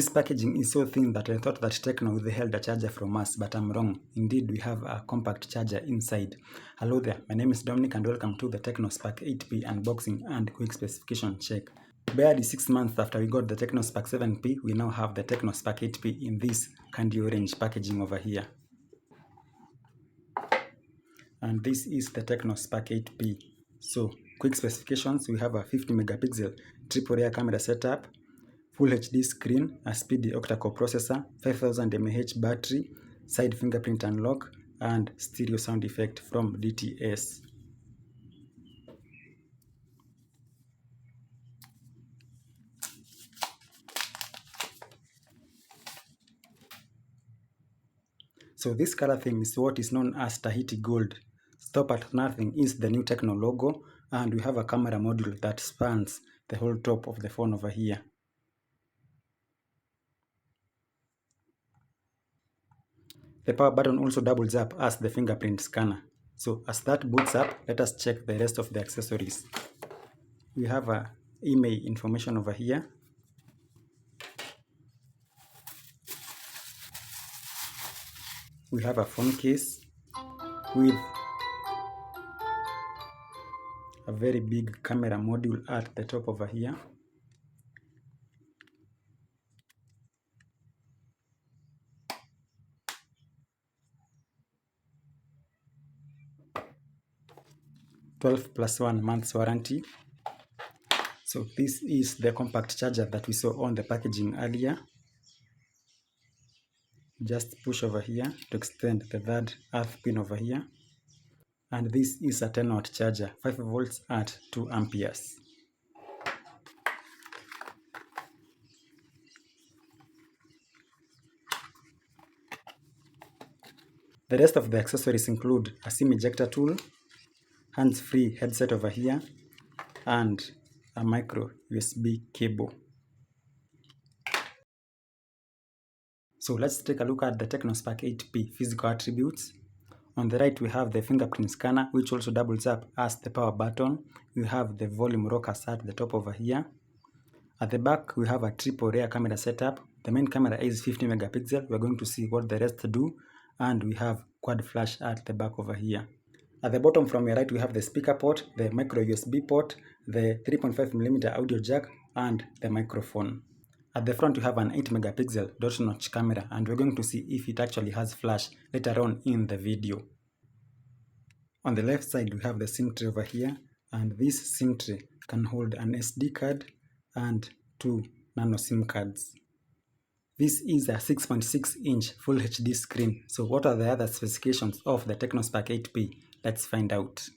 This packaging is so thin that I thought that Tecno withheld a charger from us, but I'm wrong. Indeed, we have a compact charger inside. Hello there, my name is Dominic and welcome to the Tecno Spark 8P unboxing and quick specification check. Barely 6 months after we got the Tecno Spark 7P, we now have the Tecno Spark 8P in this candy orange packaging over here. And this is the Tecno Spark 8P. So, quick specifications, we have a 50 megapixel triple rear camera setup, Full HD screen, a speedy octa-core processor, 5000 mAh battery, side fingerprint unlock, and stereo sound effect from DTS. So this color theme is what is known as Tahiti Gold. Stop at nothing is the new Tecno logo, and we have a camera module that spans the whole top of the phone over here. The power button also doubles up as the fingerprint scanner. So as that boots up, let us check the rest of the accessories. We have a email information over here. We have a phone case with a very big camera module at the top over here. +1 months warranty. So this is the compact charger that we saw on the packaging earlier. Just push over here to extend the third earth pin over here. And this is a 10-watt charger, 5 volts at 2 amperes. The rest of the accessories include a SIM ejector tool, hands-free headset over here, and a micro USB cable. So let's take a look at the Tecno Spark 8P physical attributes. On the right, we have the fingerprint scanner, which also doubles up as the power button. We have the volume rockers at the top over here. At the back, we have a triple rear camera setup. The main camera is 50 megapixel. We're going to see what the rest do. And we have quad flash at the back over here. At the bottom from your right, we have the speaker port, the micro USB port, the 3.5mm audio jack, and the microphone. At the front, we have an 8 megapixel dot notch camera, and we're going to see if it actually has flash later on in the video. On the left side, we have the SIM tray over here, and this SIM tray can hold an SD card and 2 nano SIM cards. This is a 6.6-inch Full HD screen. So what are the other specifications of the Tecno Spark 8P? Let's find out.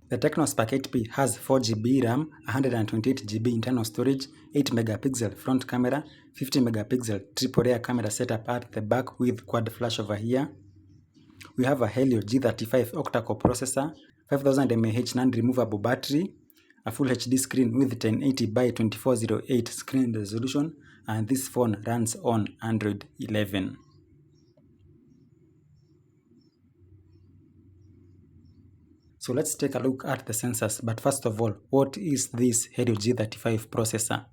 The Tecno Spark 8P has 4GB RAM, 128GB internal storage, 8 megapixel front camera, 50 megapixel triple rear camera setup at the back with quad flash over here. We have a Helio G35 Octa-core processor, 5000 mAh non-removable battery, a Full HD screen with 1080 by 2408 screen resolution, and this phone runs on Android 11. So let's take a look at the sensors, but first of all, what is this Helio G35 processor?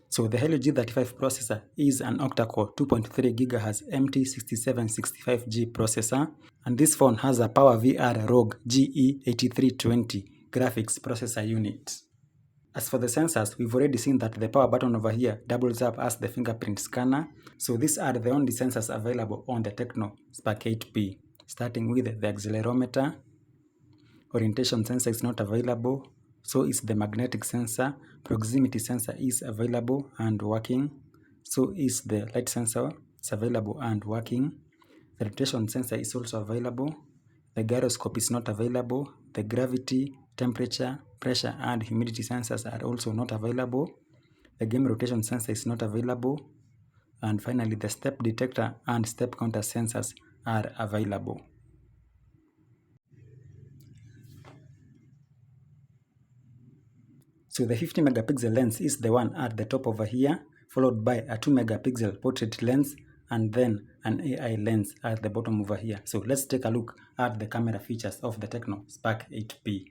So the Helio G35 processor is an octa-core 2.3 GHz MT6765G processor, and this phone has a PowerVR ROG GE8320 graphics processor unit. As for the sensors, we've already seen that the power button over here doubles up as the fingerprint scanner, so these are the only sensors available on the Tecno Spark 8P, starting with the accelerometer. Orientation sensor is not available, so is the magnetic sensor. Proximity sensor is available and working, so is the light sensor. It's available and working. The rotation sensor is also available. The gyroscope is not available. The gravity, temperature, pressure, and humidity sensors are also not available. The game rotation sensor is not available. And finally, the step detector and step counter sensors are available. So the 50 megapixel lens is the one at the top over here, followed by a 2 megapixel portrait lens, and then an AI lens at the bottom over here. So let's take a look at the camera features of the Tecno Spark 8P.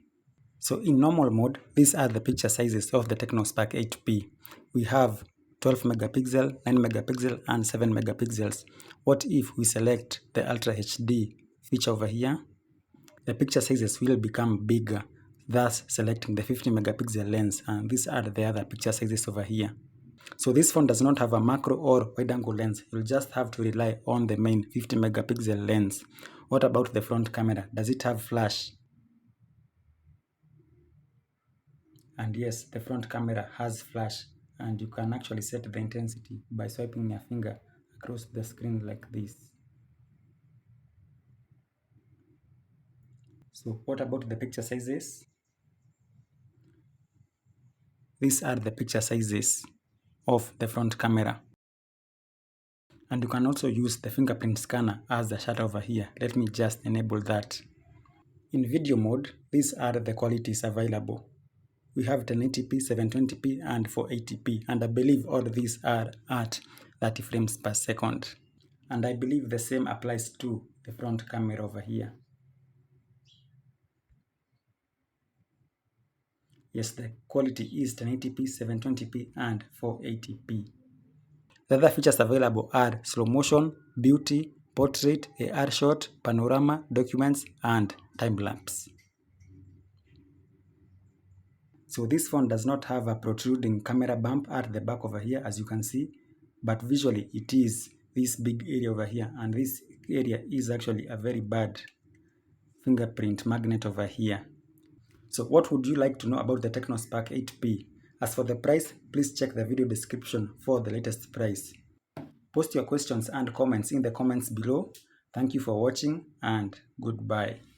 So in normal mode, these are the picture sizes of the Tecno Spark 8P. We have 12 megapixel, 9 megapixel, and 7 megapixels. What if we select the Ultra HD feature over here? The picture sizes will become bigger, thus selecting the 50 megapixel lens, and these are the other picture sizes over here. So this phone does not have a macro or wide angle lens. You'll just have to rely on the main 50 megapixel lens. What about the front camera? Does it have flash? And yes, the front camera has flash, and you can actually set the intensity by swiping your finger across the screen like this. So what about the picture sizes? These are the picture sizes of the front camera. And you can also use the fingerprint scanner as the shutter over here. Let me just enable that. In video mode, these are the qualities available. We have 1080p, 720p, and 480p, and I believe all these are at 30 frames per second. And I believe the same applies to the front camera over here. Yes, the quality is 1080p, 720p, and 480p. The other features available are slow motion, beauty, portrait, AR shot, panorama, documents, and time lapse. So this phone does not have a protruding camera bump at the back over here, as you can see, but visually it is this big area over here, and this area is actually a very bad fingerprint magnet over here. So what would you like to know about the Tecno Spark 8P? As for the price, please check the video description for the latest price. Post your questions and comments in the comments below. Thank you for watching, and goodbye.